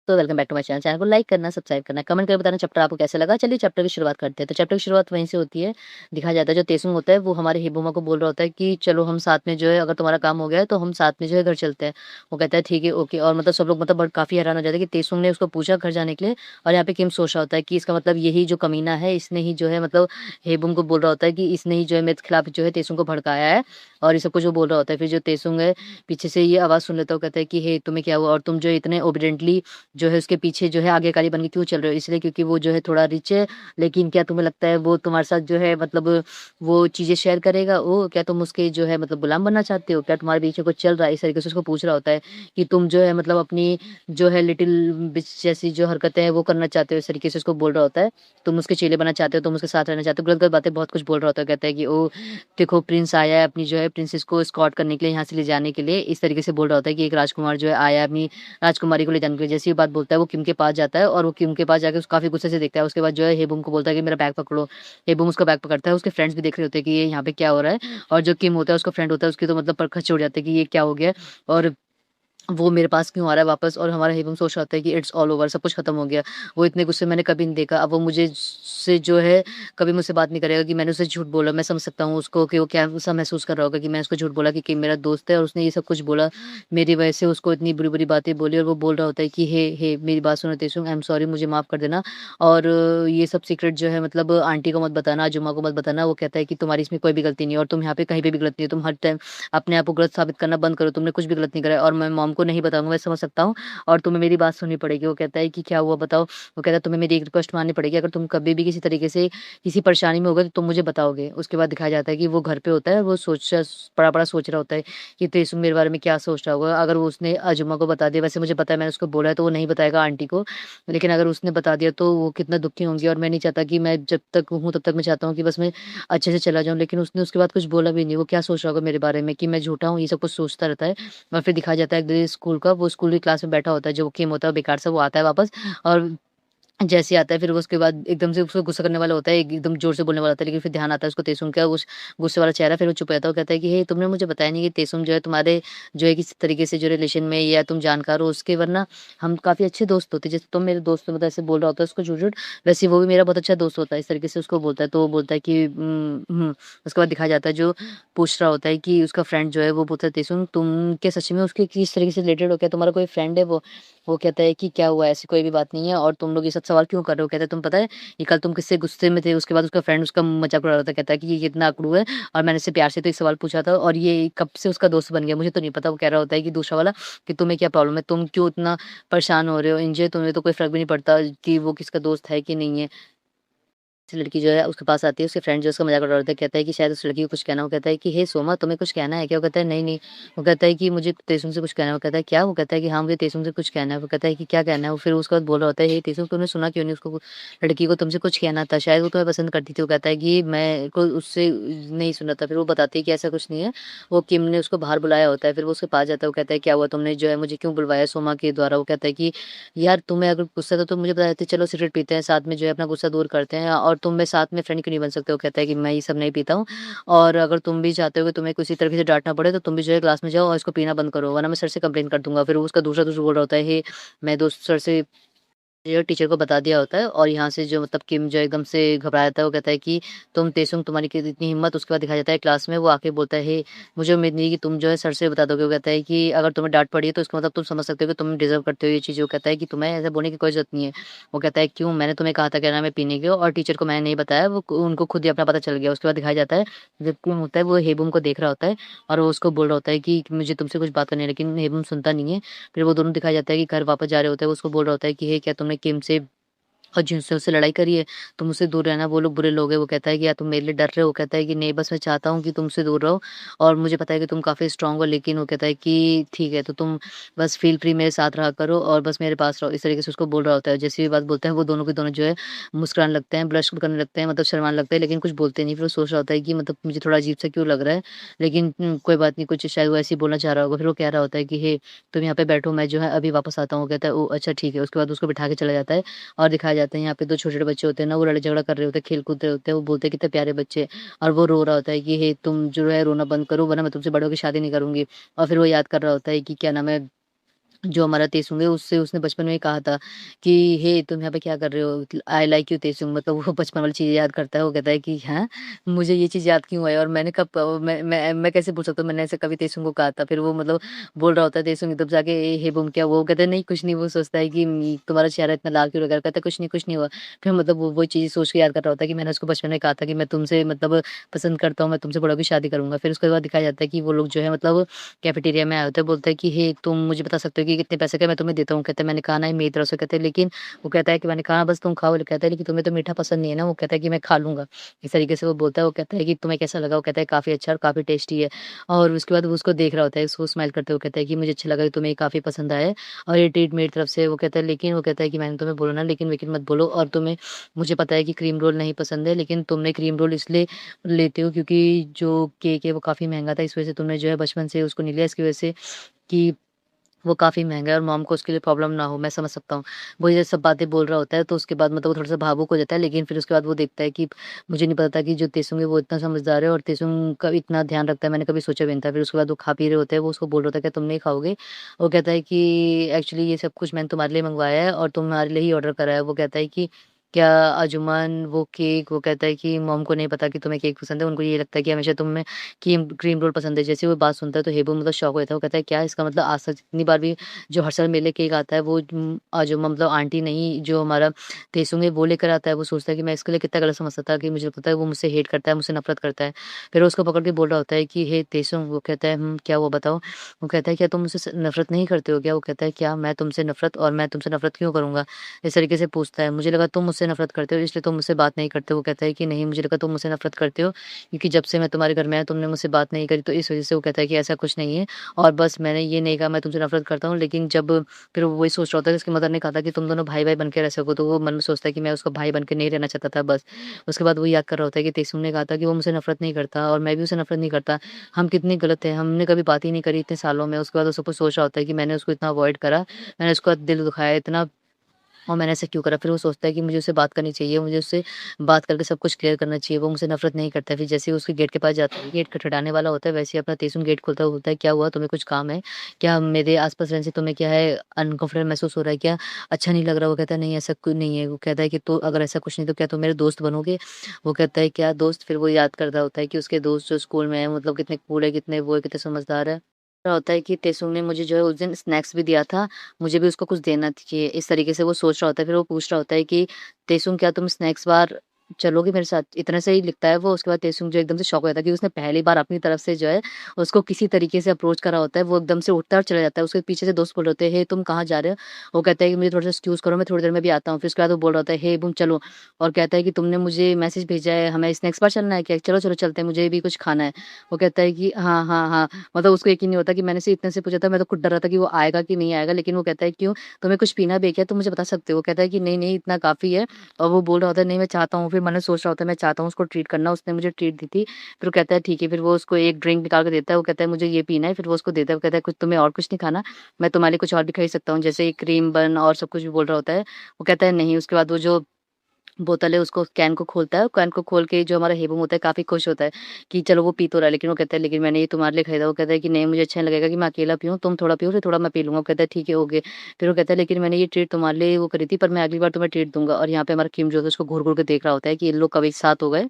तो welcome back to my channel. Channel को like करना, सब्सक्राइब करना, कमेंट करके बताना चैप्टर आपको कैसा लगा। चलिए चैप्टर की शुरुआत करते हैं। तो चैप्टर की शुरुआत वहीं से होती है। दिखाया जाता है जो तेसुंग होता है वो हमारे हिबुमा को बोल रहा होता है कि चलो हम साथ में जो है अगर तुम्हारा काम हो गया है तो हम साथ में जो है घर चलते हैं। वो कहता है ठीक है, ओके। और मतलब सब लोग मतलब काफ़ी हैरान हो जाते हैं कि तेसुंग ने उसको पूछा घर जाने के लिए। और यहाँ पे किम सोच रहा होता है कि इसका मतलब यही जो कमीना है इसने ही जो है मतलब हेबुम को बोल रहा होता है कि इसने ही जो है मेरे खिलाफ जो है तेसुंग को भड़काया है। और ये सब कुछ वो बोल रहा होता है। फिर जो तेसुंग है पीछे से ये आवाज़ सुन लेता है। वो कहता है कि हे तुम्हें क्या हुआ और तुम जो इतने ओबिडेंटली जो है उसके पीछे जो है आज्ञाकारी बन के क्यों चल रहे हो? इसलिए क्योंकि वो जो है थोड़ा रिच है, लेकिन क्या तुम्हें लगता है वो तुम्हारे साथ जो है मतलब वो चीज़ें शेयर करेगा? ओह! क्या तुम उसके जो है मतलब गुलाम बनना चाहते हो? क्या तुम्हारे बीच में कुछ चल रहा है? इस तरीके से उसको पूछ रहा होता है कि तुम जो है मतलब अपनी जो है लिटिल बिच जैसी जो हरकतें हैं वो करना चाहते हो, इस तरीके से उसको बोल रहा होता है। तुम उसके चेले बनना चाहते हो, तुम उसके साथ रहना चाहते हो, गलत-गलत बातें बहुत कुछ बोल रहा होता है। कहता है कि ओह! देखो प्रिंस आया है अपनी जो है प्रिंसेस को एस्कॉर्ट करने के लिए, यहाँ से ले जाने के लिए। इस तरीके से बोल रहा होता है कि एक राजकुमार जो है आया है अपनी राजकुमारी को ले जाने के लिए। जैसे ये बात बोलता है वो किम के पास जाता है और वो किम के पास जाके उसको काफ़ी गुस्से से देखता है। उसके बाद जो है हेबुम को बोलता है कि मेरा बैग पकड़ो। हेबुम उसका बैग पकड़ता है। उसके फ्रेंड्स भी देख रहे होते हैं कि ये यहाँ पे क्या हो रहा है। और जो किम होता है उसका फ्रेंड होता है उसकी तो मतलब परखच उड़ जाती है कि ये क्या हो गया है। और वो मेरे पास क्यों आ रहा है वापस। और हमारा हेबुम सोच रहा होता है कि इट्स ऑल ओवर, सब कुछ खत्म हो गया। वो इतने गुस्से मैंने कभी नहीं देखा। अब वो मुझे से जो है कभी मुझसे बात नहीं करेगा कि मैंने उसे झूठ बोला। मैं समझ सकता हूँ उसको कि वो क्या-सा महसूस कर रहा होगा कि मैं उसको झूठ बोला कि किम मेरा दोस्त है और उसने ये सब कुछ बोला। मेरी वजह से उसको इतनी बुरी-बुरी बातें बोली और वो बोल रहा होता है कि हे मेरी बात सुनो तेसुंग, आई एम सॉरी, मुझे माफ़ कर देना। और ये सब सीक्रेट जो है मतलब आंटी को मत बताना, अजूमा को मत बताना। वो कहता है कि तुम्हारी इसमें कोई भी गलती नहीं है और तुम यहाँ पे कहीं पे भी गलत नहीं हो। तुम हर टाइम अपने आप को गलत साबित करना बंद करो। तुमने कुछ भी गलत नहीं करा है और मैं मॉम को नहीं बताऊँगा, मैं समझ सकता हूँ और तुम्हें मेरी बात सुननी पड़ेगी। वो कहता है कि क्या हुआ बताओ? वो कहता है तुम्हें मेरी एक रिक्वेस्ट माननी पड़ेगी। अगर तुम कभी भी किसी तरीके से किसी परेशानी में होगे तो तुम मुझे बताओगे। उसके बाद दिखाया जाता है कि वो घर पे होता है, वो बड़ा-बड़ा सोच रहा होता है कि तेसुम मेरे बारे में क्या सोच रहा होगा। अगर वो उसने अजूमा को बता दिया, वैसे मुझे पता है मैंने उसको बोला है तो वो नहीं बताएगा आंटी को। लेकिन अगर उसने बता दिया तो वो कितना दुखी होंगी और मैं नहीं चाहता कि मैं जब तक हूँ तब तक मैं चाहता हूँ कि बस मैं अच्छे से चला जाऊँ। लेकिन उसने उसके बाद कुछ बोला भी नहीं। वो क्या सोच रहा होगा मेरे बारे में कि मैं झूठा हूँ, ये सब कुछ सोचता रहता है। और फिर दिखाया जाता है एक दिन स्कूल का, वो स्कूल की क्लास में बैठा होता है, जो किम होता है बेकार सा, वो आता है वापस। और जैसे ही आता है फिर वो उसके बाद एकदम से उसको गुस्सा करने वाला होता है, एकदम ज़ोर से बोलने वाला होता है, लेकिन फिर ध्यान आता है उसको तेसुम का उस गुस्से वाला चेहरा, फिर वो चुप रहता है। वो कहता है कि हे तुमने मुझे बताया नहीं कि तेसुम जो है तुम्हारे जो है किसी तरीके से जो रिलेशन में या तुम जानकार हो उसके, वरना हम काफ़ी अच्छे दोस्त होते। जैसे तुम मेरे दोस्त हो मतलब ऐसे बोल रहा होता है उसको झूठ-झूठ, वैसे वो भी मेरा बहुत अच्छा दोस्त होता है। इस तरीके से उसको बोलता है, तो वो बोलता है कि उसके बाद दिखाया जाता है जो पूछ रहा होता है कि उसका फ्रेंड जो है वो बोलता है तेसुम तुम क्या सच में उसके किस तरीके से रिलेटेड हो? क्या तुम्हारा कोई फ्रेंड है वो? वो कहता है कि क्या हुआ? ऐसी कोई भी बात नहीं है और तुम लोग ये सब सवाल क्यों कर रहे हो? कहता है तुम पता है ये कल तुम किससे गुस्से में थे? उसके बाद उसका फ्रेंड उसका मज़ाक उड़ा रहा था, कहता है कि ये कितना अकड़ू है और मैंने इससे प्यार से तो एक सवाल पूछा था और ये कब से उसका दोस्त बन गया मुझे तो नहीं पता। वो कह रहा होता है कि दूसरा वाला कि तुम्हें क्या प्रॉब्लम है? तुम क्यों इतना परेशान हो रहे हो? इंजॉय, तुम्हें तो कोई फ़र्क भी नहीं पड़ता कि वो किसका दोस्त है कि नहीं है। से लड़की जो है उसके पास आती है, उसके फ्रेंड जो है उसका मज़ाक उड़ा रहा था, कहता है कि शायद उस लड़की को कुछ कहना है। वो कहता है कि हे सोमा तुम्हें कुछ कहना है क्या? वो कहता है नहीं, नहीं। वो कहता है कि मुझे तेसुम से कुछ कहना है। वो कहता है क्या? वो कहता है कि हाँ, मुझे तेसुम से कुछ कहना है। वो कहता है कि क्या कहना है? वो फिर उसके बाद बोल रहा होता है, हे तेसुम तुमने सुना क्यों नहीं उसको, लड़की को तुमसे कुछ कहना था, शायद वो तुम्हें पसंद करती थी। वो कहता है कि मैं को उससे नहीं सुना था। फिर वो बताती है कि ऐसा कुछ नहीं है। वो किम ने उसको बाहर बुलाया होता है, फिर वो उसके पास जाता है। वो कहता है क्या हुआ तुमने जो है मुझे क्यों बुलवाया सोमा के द्वारा? वो कहता है कि यार तुम्हें अगर गुस्सा था तो मुझे बता देते, चलो सिगरेट पीते हैं साथ में जो है अपना गुस्सा दूर करते हैं और तुम मेरे साथ में फ्रेंड क्यों नहीं बन सकते हो? कहता है कि मैं ये सब नहीं पीता हूँ और अगर तुम भी चाहते हो कि तुम्हें किसी तरीके से डाँटना पड़े तो तुम भी जो है क्लास में जाओ और इसको पीना बंद करो वरना मैं सर से कंप्लेंट कर दूँगा। फिर वो उसका दूसरा दोस्त बोल रहा होता है, हे मैं दोस्त सर से जो टीचर को बता दिया होता है और यहाँ से जो मतलब किम जो एकदम से घबरा जाता है। वो कहता है कि तुम तेसुंग तुम्हारी इतनी हिम्मत। उसके बाद दिखाया जाता है क्लास में वो आके बोलता है, हे मुझे उम्मीद नहीं कि तुम जो है सर से बता दोगे। वो कहता है कि अगर तुम्हें डांट पड़ी है तो इसका मतलब तुम समझ सकते हो कि तुम डिजर्व करते हो ये चीज़। वो कहता है कि तुम्हें ऐसा बोलने की कोई जरूरत नहीं है। वो कहता है क्यों, मैंने तुम्हें कहा था क्या नाम है पीने के और टीचर को मैंने नहीं बताया, वो उनको खुद ही अपना पता चल गया। उसके बाद दिखाया जाता है जब किम होता है वो हेबुम को देख रहा होता है और वो उसको बोल रहा होता है कि मुझे तुमसे कुछ बात करनी है, लेकिन हेबुम सुनता नहीं है। फिर वो दोनों दिखाया जाता है कि घर वापस जा रहे होते हैं। वो उसको बोल रहा होता है कि हे क्या तुमने किम से और जिनसे उससे लड़ाई करी है, तुम उससे दूर रहना, वो लोग बुरे लोग हैं। वो कहता है कि या तुम मेरे लिए डर रहे हो? वो कहता है कि नहीं बस मैं चाहता हूँ कि तुमसे दूर रहो और मुझे पता है कि तुम काफ़ी स्ट्रॉन्ग हो। लेकिन वो कहता है कि ठीक है तो तुम बस फ़ील फ्री मेरे साथ रहा करो और बस मेरे पास रहो। इस तरीके से उसको बोल रहा होता है। जैसे ही ये बात बोलता है वो दोनों के दोनों जो है मुस्कुराने लगते हैं, ब्लश करने लगते हैं, मतलब शर्माने लगते हैं, लेकिन कुछ बोलते नहीं। फिर वो सोच रहा होता है कि मतलब मुझे थोड़ा अजीब सा क्यों लग रहा है? लेकिन कोई बात नहीं, कुछ शायद वो ऐसे ही बोलना चाह रहा होगा। फिर वो कह रहा होता है कि हे तुम यहाँ पे बैठो, मैं जो है अभी वापस आता हूँ। वो कहता है ओह! अच्छा ठीक है। उसके बाद उसको बिठा के चला जाता है। और दिखाया जाता है यहाँ पे 2 छोटे-छोटे बच्चे होते हैं ना, वो लड़ाई झगड़ा कर रहे होते हैं, खेल कूद रहे होते हैं, वो बोलते हैं कितने प्यारे बच्चे। और वो रो रहा होता है कि हे तुम जो है रोना बंद करो वरना मैं तुमसे बड़े होके शादी नहीं करूँगी। और फिर वो याद कर रहा होता है कि क्या नाम है जो हमारा तेसुंग है उससे उसने बचपन में ही कहा था कि हे तुम यहाँ पे क्या कर रहे हो? आई लाइक यू तेसुंग, मतलब वो बचपन वाली चीज़ें याद करता है। वो कहता है कि हाँ, मुझे ये चीज़ याद क्यों है और मैंने कब मैं कैसे बोल सकता हूँ मैंने ऐसे कभी तेसुंग को कहा था। फिर वो मतलब बोल रहा होता है तेसुंग एकदम से आके हे बुम क्या हुआ? वो कहता है नहीं कुछ नहीं। वो सोचता है कि तुम्हारा चेहरा इतना लाल क्यों लग रहा है? कहता है कुछ नहीं हुआ। फिर मतलब वो चीज़ सोच के याद कर रहा होता है कि मैंने उसको बचपन में कहा था कि मैं तुमसे मतलब पसंद करता हूँ, मैं तुमसे बड़ा होके शादी करूँगा। फिर उसके बाद दिखाया जाता है कि वो लोग जो है मतलब कैफेटेरिया में आए होते हैं, बोलता है कि हे तुम मुझे बता सकते हो कि कितने पैसे का मैं तुम्हें देता हूँ? कहता है मैंने कहा ना मेरी तरफ से। कहते हैं लेकिन वो कहता है कि मैंने कहा बस तुम खाओ। कहता है लेकिन तुम्हें तो मीठा पसंद नहीं है ना? वो कहता है कि मैं खा लूँगा। इस तरीके से वो बोलता है। वो कहता है कि तुम्हें कैसा लगा? वो कहता है काफ़ी अच्छा और काफ़ी टेस्टी है। और उसके बाद वो उसको देख रहा होता है, उसको स्माइल करते हुए कहता है कि मुझे अच्छा लगा कि तुम्हें ये काफ़ी पसंद आया है और ये ट्रीट मेरी तरफ से है। वो कहता है लेकिन वो कहता है कि मैंने तुम्हें बोला ना लेकिन मत बोलो और तुम्हें मुझे पता है कि क्रीम रोल नहीं पसंद है, लेकिन तुमने क्रीम रोल इसलिए लेते हो क्योंकि जो केक है वो काफ़ी महँगा था, इस वज़ह से तुमने जो है बचपन से उसको नहीं लिया, इसकी वज़ह से कि वो काफ़ी महँगा है और मॉम को उसके लिए प्रॉब्लम ना हो, मैं समझ सकता हूँ। वो ये सब बातें बोल रहा होता है तो उसके बाद मतलब वो थोड़ा-सा भावुक हो जाता है, लेकिन फिर उसके बाद वो देखता है कि मुझे नहीं पता था कि जो तेसुंग है वो इतना समझदार है और तेसुंग का इतना ध्यान रखता है, मैंने कभी सोचा भी नहीं था। फिर उसके बाद वो खा पी रहे होते हैं, वो उसको बोल रहा होता है क्या तुम नहीं खाओगे? वो कहता है कि एक्चुअली ये सब कुछ मैंने तुम्हारे लिए मँगवाया है और तुम्हारे लिए ही ऑर्डर करा है। वो कहता है कि क्या आजुमान वो केक? वो कहता है कि मॉम को नहीं पता कि तुम्हें केक पसंद है, उनको ये लगता है कि हमेशा तुम्हें क्रीम रोल पसंद है। जैसे ही वो बात सुनता है तो हेबू मतलब शॉक हो जाता है। वो कहता है क्या इसका मतलब आज तक जितनी बार भी जो हर साल मेले केक आता है वो जो मतलब आंटी नहीं जो हमारा तेसुंग है वो लेकर आता है। वो सोचता है कि मैं इसके लिए कितना गलत समझता था कि मुझे पता है वो मुझसे हेट करता है, मुझसे नफ़रत करता है। फिर वो उसको पकड़ के बोल रहा होता है कि हे तेसुंग। वो कहता है क्या हुआ बताओ? वो कहता है क्या तुम मुझसे नफ़रत नहीं करते हो क्या? वो कहता है क्या मैं तुमसे नफ़रत और मैं तुमसे नफ़रत क्यों करूँगा? इस तरीके से पूछता है। मुझे लगा तुम मुझसे नफ़रत करते हो इसलिए तुम मुझसे बात नहीं करते हो। वो कहता है कि नहीं मुझे लगा तुम मुझसे नफ़रत करते हो क्योंकि जब से मैं तुम्हारे घर में आया तुमने मुझसे बात नहीं करी, तो इस वज़ह से। वो कहता है कि ऐसा कुछ नहीं है और बस मैंने ये नहीं कहा मैं तुमसे नफ़रत करता हूँ, लेकिन जब फिर वो वही सोच रहा होता है कि उसकी मदर ने कहा था कि तुम दोनों भाई-भाई बन के रह सको, तो वो मन में सोचता है कि मैं उसका भाई बन के नहीं रहना चाहता था बस। उसके बाद वो याद कर रहा होता है कि तेसुम ने कहा था कि वो मुझसे नफ़रत नहीं करता और मैं भी उसे नफ़रत नहीं करता। हम कितने गलत हैं, हमने कभी बात ही नहीं करी इतने सालों में। उसके बाद वो सब कुछ सोच रहा होता है कि मैंने उसको इतना अवॉइड करा, मैंने उसका दिल दुखाया इतना और मैंने ऐसा क्यों करा? फिर वो सोचता है कि मुझे उससे बात करनी चाहिए, मुझे उससे बात करके सब कुछ क्लियर करना चाहिए, वो मुझसे नफ़रत नहीं करता है। फिर जैसे ही उसके गेट के पास जाता है, गेट खटखटाने वाला होता है, वैसे ही अपना तेसुन गेट खोलता है, बोलता है, "क्या हुआ? तुम्हें कुछ काम है? क्या मेरे आस-पास रहने से तुम्हें क्या है अनकम्फ़र्टेबल महसूस हो रहा है क्या? अच्छा नहीं लग रहा?" वो कहता है, "नहीं, ऐसा कुछ नहीं है।" वो कहता है कि, "तो अगर ऐसा कुछ नहीं तो क्या तुम मेरे दोस्त बनोगे?" वो कहता है, "क्या दोस्त?" फिर वो याद कर रहा होता है कि उसके दोस्त जो स्कूल में हैं, मतलब कितने कूल है, कितने वो है, कितने समझदार है। रहा होता है कि तेसुंग ने मुझे जो है उस दिन स्नैक्स भी दिया था, मुझे भी उसको कुछ देना चाहिए। इस तरीके से वो सोच रहा होता है, फिर वो पूछ रहा होता है कि तेसुंग क्या तुम स्नैक्स बार चलोगे मेरे साथ? इतना से ही लिखता है वो, उसके बाद तेसुंग जो एकदम से शॉक हो जाता है कि उसने पहली बार अपनी तरफ से जो है उसको किसी तरीके से अप्रोच करा होता है। वो एकदम से उठता है और चला जाता है। उसके पीछे से दोस्त बोल रहे होते हैं, "हे तुम कहाँ जा रहे हो?" वो कहता है कि मुझे थोड़ा-सा एक्सक्यूज़ करो, मैं थोड़ी देर में भी आता हूँ। फिर उसके बाद वो बोल रहा होता है, "हे बुम चलो।" और कहता है कि तुमने मुझे मैसेज भेजा है, हमें स्नैक्स बार चलना है क्या? चलो, चलो चलते हैं, मुझे भी कुछ खाना है। वो कहता है कि हाँ, हाँ, हाँ। मतलब उसको यकीन नहीं होता कि मैंने से इतने से पूछा था, मैं तो खुद डर रहा था कि वो आएगा कि नहीं आएगा, लेकिन वो कहता है क्यों तुम्हें कुछ पीना भी है क्या? तुम मुझे बता सकते हो? वो कहता है कि नहीं, नहीं इतना काफ़ी है और वो बोल रहा होता है नहीं मैं चाहता हूँ, फिर मन में सोच रहा होता है मैं चाहता हूँ उसको ट्रीट करना, उसने मुझे ट्रीट दी थी। फिर वो कहता है ठीक है, फिर वो उसको एक ड्रिंक निकाल के देता है, वो कहता है मुझे ये पीना है, फिर वो उसको देता है, वो कहता है कुछ तुम्हें और कुछ नहीं खाना? मैं तुम्हारे लिए कुछ और भी खरीद सकता हूँ, जैसे क्रीम बन और सब कुछ भी बोल रहा होता है। वो कहता है नहीं, उसके बाद वो जो बोतल है उसको कैन को खोलता है, कैन को खोल के जो हमारा हेबूम होता है काफ़ी खुश होता है कि चलो वो पी तो रहा है, लेकिन वो कहता है लेकिन मैंने ये तुम्हारे लिए खरीदा। वो कहता है कि नहीं मुझे अच्छा नहीं लगेगा कि मैं अकेला पीऊँ, तुम थोड़ा पियो फिर थोड़ा मैं पी लूँगा। वो कहता है ठीक है ओके। फिर वो कहता है लेकिन मैंने ये ट्रीट तुम्हारे लिए वो करी थी पर मैं अगली बार तुम्हें ट्रीट दूँगा और यहाँ पे हमारा किम जो है उसको घूर-घूर के देख रहा होता है कि ये लोग कब एक साथ हो गए।